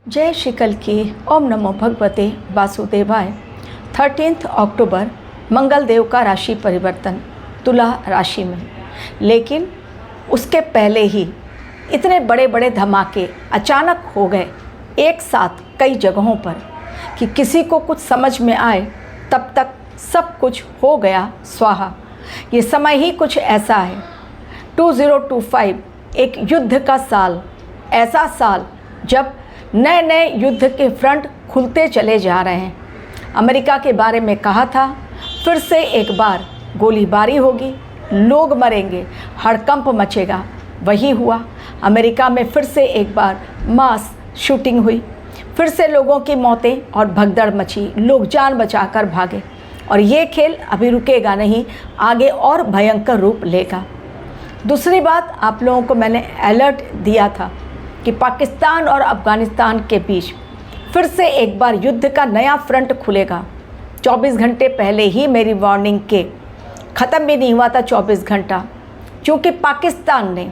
जय श्री कल की ओम नमो भगवते वासुदेवाय। 13 अक्टूबर मंगलदेव का राशि परिवर्तन तुला राशि में। लेकिन उसके पहले ही इतने बड़े बड़े धमाके अचानक हो गए एक साथ कई जगहों पर कि किसी को कुछ समझ में आए तब तक सब कुछ हो गया स्वाहा। ये समय ही कुछ ऐसा है। 2025 एक युद्ध का साल, ऐसा साल जब नए नए युद्ध के फ्रंट खुलते चले जा रहे हैं। अमेरिका के बारे में कहा था, फिर से एक बार गोलीबारी होगी, लोग मरेंगे, हड़कंप मचेगा। वही हुआ। अमेरिका में फिर से एक बार मास शूटिंग हुई, फिर से लोगों की मौतें और भगदड़ मची, लोग जान बचाकर भागे। और ये खेल अभी रुकेगा नहीं, आगे और भयंकर रूप लेगा। दूसरी बात, आप लोगों को मैंने अलर्ट दिया था कि पाकिस्तान और अफ़गानिस्तान के बीच फिर से एक बार युद्ध का नया फ्रंट खुलेगा। 24 घंटे पहले ही मेरी वार्निंग के ख़त्म भी नहीं हुआ था 24 घंटा, क्योंकि पाकिस्तान ने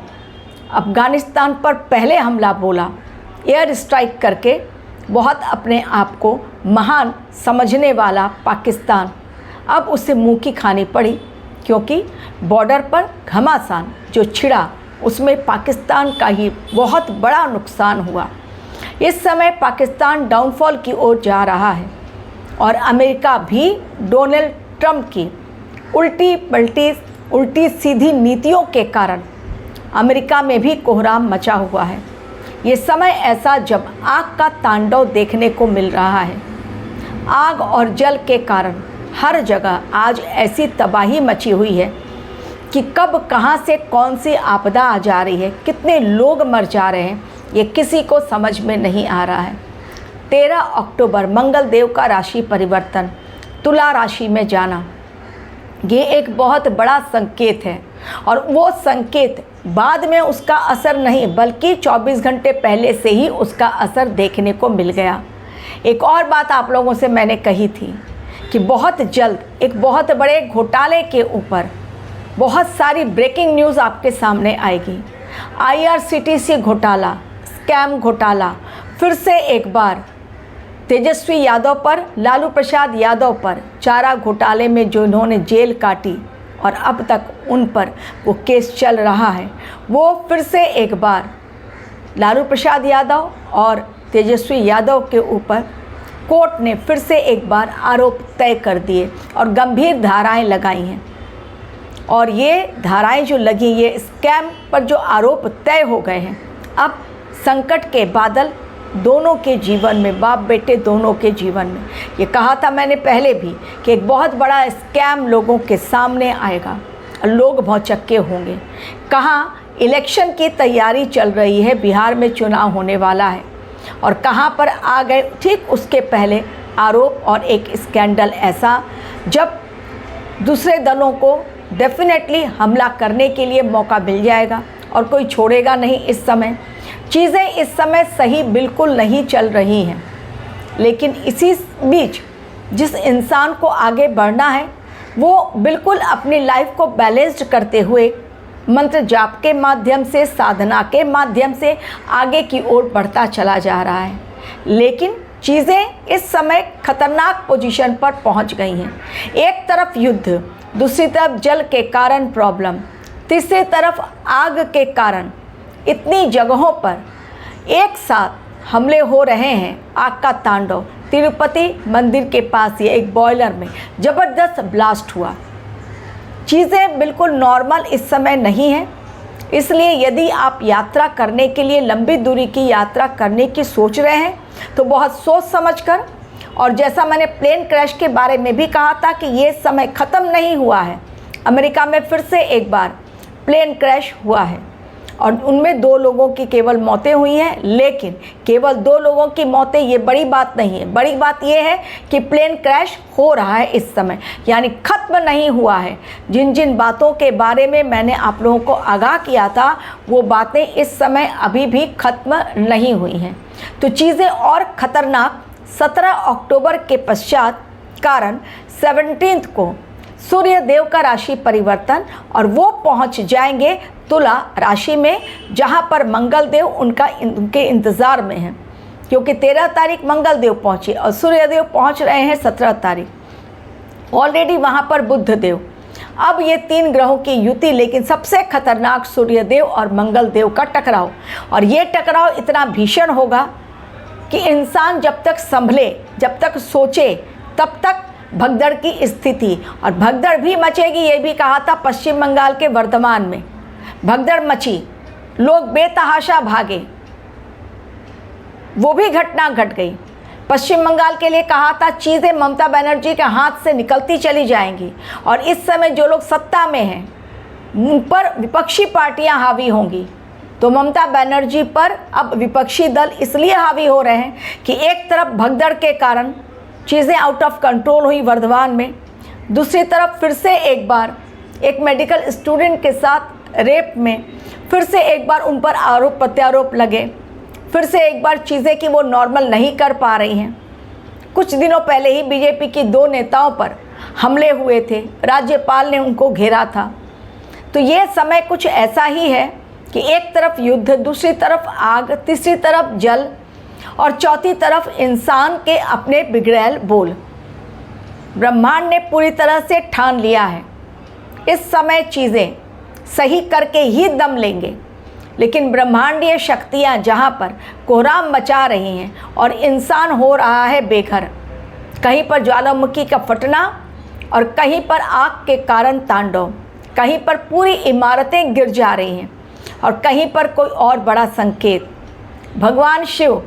अफ़गानिस्तान पर पहले हमला बोला, एयर स्ट्राइक करके बहुत अपने आप को महान समझने वाला पाकिस्तान अब उसे मुँह की खानी पड़ी, क्योंकि बॉर्डर पर घमासान जो छिड़ा उसमें पाकिस्तान का ही बहुत बड़ा नुकसान हुआ। इस समय पाकिस्तान डाउनफॉल की ओर जा रहा है और अमेरिका भी डोनाल्ड ट्रंप की उल्टी सीधी नीतियों के कारण अमेरिका में भी कोहराम मचा हुआ है। ये समय ऐसा जब आग का तांडव देखने को मिल रहा है। आग और जल के कारण हर जगह आज ऐसी तबाही मची हुई है कि कब कहाँ से कौन सी आपदा आ जा रही है, कितने लोग मर जा रहे हैं, ये किसी को समझ में नहीं आ रहा है। 13 अक्टूबर मंगलदेव का राशि परिवर्तन तुला राशि में जाना, ये एक बहुत बड़ा संकेत है। और वो संकेत बाद में उसका असर नहीं, बल्कि 24 घंटे पहले से ही उसका असर देखने को मिल गया। एक और बात आप लोगों से मैंने कही थी कि बहुत जल्द एक बहुत बड़े घोटाले के ऊपर बहुत सारी ब्रेकिंग न्यूज़ आपके सामने आएगी। IRCTC घोटाला, स्कैम घोटाला, फिर से एक बार तेजस्वी यादव पर, लालू प्रसाद यादव पर चारा घोटाले में जो इन्होंने जेल काटी और अब तक उन पर वो केस चल रहा है, वो फिर से एक बार लालू प्रसाद यादव और तेजस्वी यादव के ऊपर कोर्ट ने फिर से एक बार आरोप तय कर दिए और गंभीर धाराएं लगाई हैं। और ये धाराएं जो लगी, ये स्कैम पर जो आरोप तय हो गए हैं, अब संकट के बादल दोनों के जीवन में, बाप बेटे दोनों के जीवन में। ये कहा था मैंने पहले भी कि एक बहुत बड़ा स्कैम लोगों के सामने आएगा और लोग भौचक्के होंगे। कहाँ इलेक्शन की तैयारी चल रही है, बिहार में चुनाव होने वाला है, और कहाँ पर आ गए ठीक उसके पहले आरोप और एक स्कैंडल ऐसा जब दूसरे दलों को डेफिनेटली हमला करने के लिए मौका मिल जाएगा और कोई छोड़ेगा नहीं। इस समय चीज़ें इस समय सही बिल्कुल नहीं चल रही हैं, लेकिन इसी बीच जिस इंसान को आगे बढ़ना है वो बिल्कुल अपनी लाइफ को बैलेंस्ड करते हुए मंत्र जाप के माध्यम से, साधना के माध्यम से आगे की ओर बढ़ता चला जा रहा है। लेकिन चीज़ें इस समय खतरनाक पोजीशन पर पहुंच गई हैं। एक तरफ युद्ध, दूसरी तरफ जल के कारण प्रॉब्लम, तीसरी तरफ आग के कारण इतनी जगहों पर एक साथ हमले हो रहे हैं। आग का तांडव, तिरुपति मंदिर के पास ये एक बॉयलर में ज़बरदस्त ब्लास्ट हुआ। चीज़ें बिल्कुल नॉर्मल इस समय नहीं है। इसलिए यदि आप यात्रा करने के लिए, लंबी दूरी की यात्रा करने की सोच रहे हैं, तो बहुत सोच समझ कर, और जैसा मैंने प्लेन क्रैश के बारे में भी कहा था कि ये समय ख़त्म नहीं हुआ है। अमेरिका में फिर से एक बार प्लेन क्रैश हुआ है और उनमें 2 लोगों की केवल मौतें हुई हैं। लेकिन केवल 2 लोगों की मौतें ये बड़ी बात नहीं है। बड़ी बात ये है कि प्लेन क्रैश हो रहा है इस समय, यानी ख़त्म नहीं हुआ है। जिन जिन बातों के बारे में मैंने आप लोगों को आगाह किया था, वो बातें इस समय अभी भी ख़त्म नहीं हुई हैं। तो चीज़ें और ख़तरनाक 17 अक्टूबर के पश्चात कारण 17 को सूर्य देव का राशि परिवर्तन, और वो पहुंच जाएंगे तुला राशि में, जहां पर मंगल देव उनके इंतज़ार में हैं। क्योंकि 13 तारीख मंगलदेव पहुँचे और सूर्यदेव पहुँच रहे हैं 17 तारीख। ऑलरेडी वहाँ पर बुधदेव। अब ये 3 ग्रहों की युति, लेकिन सबसे खतरनाक सूर्यदेव और मंगलदेव का टकराव। और ये टकराव इतना भीषण होगा कि इंसान जब तक संभले, जब तक सोचे, तब तक भगदड़ की स्थिति, और भगदड़ भी मचेगी। ये भी कहा था पश्चिम बंगाल के वर्धमान में भगदड़ मची, लोग बेतहाशा भागे, वो भी घटना घट गई। पश्चिम बंगाल के लिए कहा था चीज़ें ममता बनर्जी के हाथ से निकलती चली जाएंगी, और इस समय जो लोग सत्ता में हैं उन पर विपक्षी पार्टियां हावी होंगी। तो ममता बनर्जी पर अब विपक्षी दल इसलिए हावी हो रहे हैं कि एक तरफ भगदड़ के कारण चीज़ें आउट ऑफ कंट्रोल हुई वर्धमान में, दूसरी तरफ फिर से एक बार एक मेडिकल स्टूडेंट के साथ रेप में फिर से एक बार उन पर आरोप प्रत्यारोप लगे, फिर से एक बार चीज़ें कि वो नॉर्मल नहीं कर पा रही हैं। कुछ दिनों पहले ही बीजेपी की 2 नेताओं पर हमले हुए थे, राज्यपाल ने उनको घेरा था। तो ये समय कुछ ऐसा ही है कि एक तरफ युद्ध, दूसरी तरफ आग, तीसरी तरफ जल, और चौथी तरफ इंसान के अपने बिगड़ैल बोल। ब्रह्मांड ने पूरी तरह से ठान लिया है इस समय चीज़ें सही करके ही दम लेंगे, लेकिन ब्रह्मांडीय शक्तियाँ जहाँ पर कोहराम मचा रही हैं और इंसान हो रहा है बेघर, कहीं पर ज्वालामुखी का फटना और कहीं पर आग के कारण तांडव, कहीं पर पूरी इमारतें गिर जा रही हैं और कहीं पर कोई और बड़ा संकेत। भगवान शिव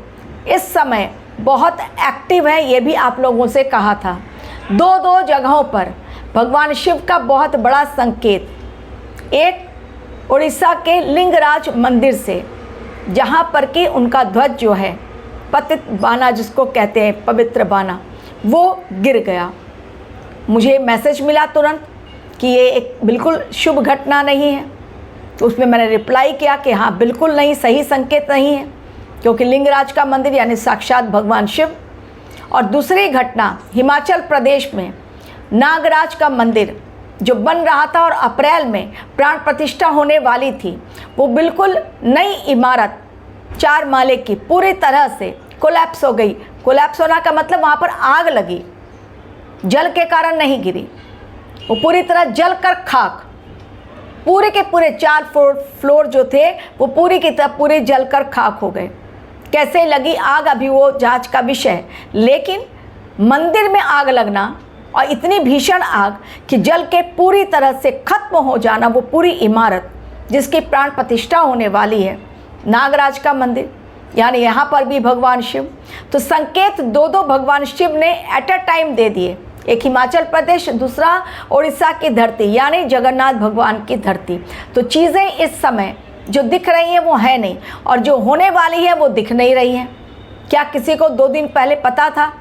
इस समय बहुत एक्टिव है, ये भी आप लोगों से कहा था। 2 जगहों पर भगवान शिव का बहुत बड़ा संकेत, एक उड़ीसा के लिंगराज मंदिर से, जहाँ पर कि उनका ध्वज जो है पतित बाना जिसको कहते हैं, पवित्र बाना, वो गिर गया। मुझे मैसेज मिला तुरंत कि ये एक बिल्कुल शुभ घटना नहीं है, तो उसमें मैंने रिप्लाई किया कि हाँ बिल्कुल नहीं, सही संकेत नहीं है, क्योंकि लिंगराज का मंदिर यानी साक्षात भगवान शिव। और दूसरी घटना हिमाचल प्रदेश में नागराज का मंदिर जो बन रहा था और अप्रैल में प्राण प्रतिष्ठा होने वाली थी, वो बिल्कुल नई इमारत 4 माले की पूरी तरह से कोलैप्स हो गई। कोलैप्स होना का मतलब वहाँ पर आग लगी, जल के कारण नहीं गिरी, वो पूरी तरह जल कर खाक, पूरे के पूरे 4 फ्लोर जो थे वो पूरी की तरह पूरे जल कर खाक हो गए। कैसे लगी आग अभी वो जांच का विषय है, लेकिन मंदिर में आग लगना और इतनी भीषण आग कि जल के पूरी तरह से खत्म हो जाना, वो पूरी इमारत जिसकी प्राण प्रतिष्ठा होने वाली है, नागराज का मंदिर, यानी यहाँ पर भी भगवान शिव। तो संकेत 2 भगवान शिव ने एट अ टाइम दे दिए, एक हिमाचल प्रदेश, दूसरा उड़ीसा की धरती यानी जगन्नाथ भगवान की धरती। तो चीज़ें इस समय जो दिख रही हैं वो है नहीं, और जो होने वाली है वो दिख नहीं रही हैं। क्या किसी को 2 दिन पहले पता था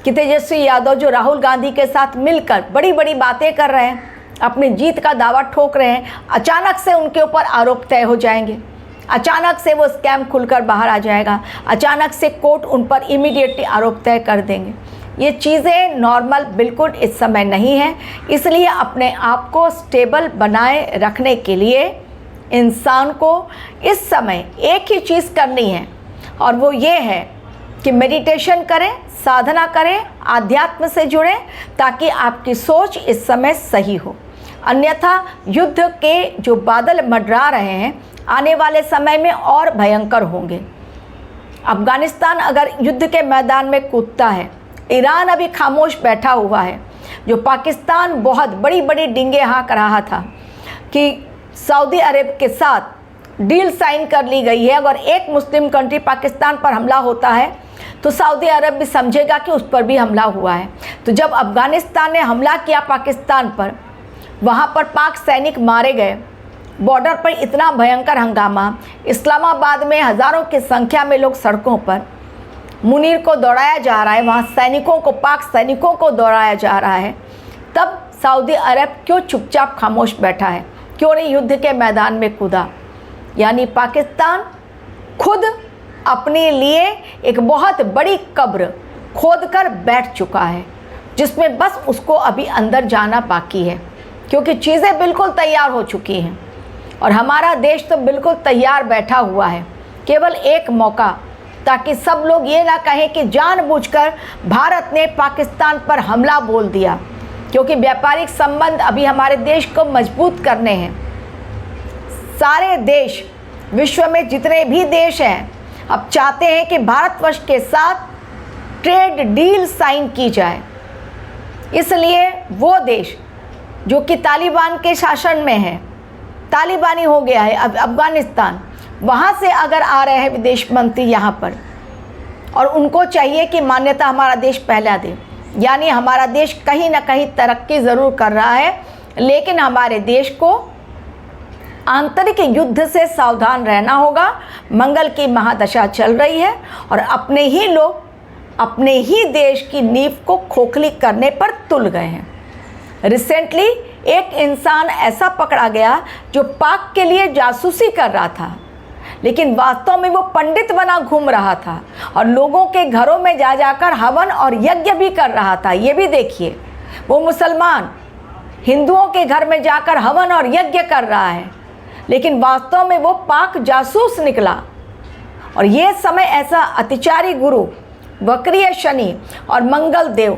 कि तेजस्वी यादव जो राहुल गांधी के साथ मिलकर बड़ी बड़ी बातें कर रहे हैं, अपनी जीत का दावा ठोक रहे हैं, अचानक से उनके ऊपर आरोप तय हो जाएंगे, अचानक से वो स्कैम खुलकर बाहर आ जाएगा, अचानक से कोर्ट उन पर इमीडिएटली आरोप तय कर देंगे। ये चीज़ें नॉर्मल बिल्कुल इस समय नहीं है। इसलिए अपने आप को स्टेबल बनाए रखने के लिए इंसान को इस समय एक ही चीज़ करनी है, और वो ये है कि मेडिटेशन करें, साधना करें, आध्यात्म से जुड़ें, ताकि आपकी सोच इस समय सही हो। अन्यथा युद्ध के जो बादल मंडरा रहे हैं आने वाले समय में और भयंकर होंगे। अफगानिस्तान अगर युद्ध के मैदान में कूदता है, ईरान अभी खामोश बैठा हुआ है, जो पाकिस्तान बहुत बड़ी बड़ी डींगे हाँक रहा था कि सऊदी अरब के साथ डील साइन कर ली गई है, अगर एक मुस्लिम कंट्री पाकिस्तान पर हमला होता है तो सऊदी अरब भी समझेगा कि उस पर भी हमला हुआ है। तो जब अफगानिस्तान ने हमला किया पाकिस्तान पर, वहाँ पर पाक सैनिक मारे गए, बॉर्डर पर इतना भयंकर हंगामा, इस्लामाबाद में हज़ारों की संख्या में लोग सड़कों पर, मुनीर को दौड़ाया जा रहा है, वहाँ सैनिकों को, पाक सैनिकों को दौड़ाया जा रहा है। तब सऊदी अरब क्यों चुपचाप खामोश बैठा है, क्यों नहीं युद्ध के मैदान में कूदा? यानी पाकिस्तान खुद अपने लिए एक बहुत बड़ी कब्र खोदकर बैठ चुका है, जिसमें बस उसको अभी अंदर जाना बाकी है, क्योंकि चीज़ें बिल्कुल तैयार हो चुकी हैं और हमारा देश तो बिल्कुल तैयार बैठा हुआ है। केवल एक मौका ताकि सब लोग ये ना कहें कि जानबूझकर भारत ने पाकिस्तान पर हमला बोल दिया, क्योंकि व्यापारिक संबंध अभी हमारे देश को मजबूत करने हैं। सारे देश, विश्व में जितने भी देश हैं, अब चाहते हैं कि भारतवर्ष के साथ ट्रेड डील साइन की जाए। इसलिए वो देश जो कि तालिबान के शासन में है, तालिबानी हो गया है अब अफगानिस्तान, वहाँ से अगर आ रहे हैं विदेश मंत्री यहाँ पर, और उनको चाहिए कि मान्यता हमारा देश पहला दे, यानी हमारा देश कहीं ना कहीं तरक्की ज़रूर कर रहा है, लेकिन हमारे देश को आंतरिक युद्ध से सावधान रहना होगा। मंगल की महादशा चल रही है और अपने ही लोग अपने ही देश की नींव को खोखली करने पर तुल गए हैं। रिसेंटली एक इंसान ऐसा पकड़ा गया जो पाक के लिए जासूसी कर रहा था, लेकिन वास्तव में वो पंडित बना घूम रहा था और लोगों के घरों में जा जाकर हवन और यज्ञ भी कर रहा था। ये भी देखिए, वो मुसलमान हिंदुओं के घर में जाकर हवन और यज्ञ कर रहा है, लेकिन वास्तव में वो पाक जासूस निकला। और ये समय ऐसा अतिचारी गुरु, वक्रीय शनि और मंगल देव,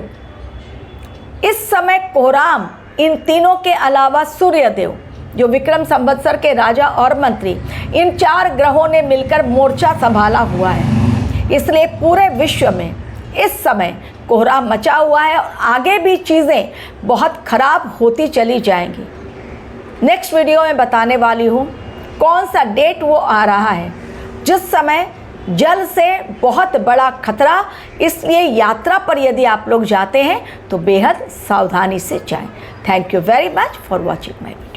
इस समय कोहराम, इन तीनों के अलावा सूर्य देव जो विक्रम संवत्सर के राजा और मंत्री, इन 4 ग्रहों ने मिलकर मोर्चा संभाला हुआ है। इसलिए पूरे विश्व में इस समय कोहराम मचा हुआ है और आगे भी चीज़ें बहुत खराब होती चली जाएंगी। नेक्स्ट वीडियो में बताने वाली हूँ कौन सा डेट वो आ रहा है जिस समय जल से बहुत बड़ा खतरा, इसलिए यात्रा पर यदि आप लोग जाते हैं तो बेहद सावधानी से जाएं। Thank you very much for watching my video.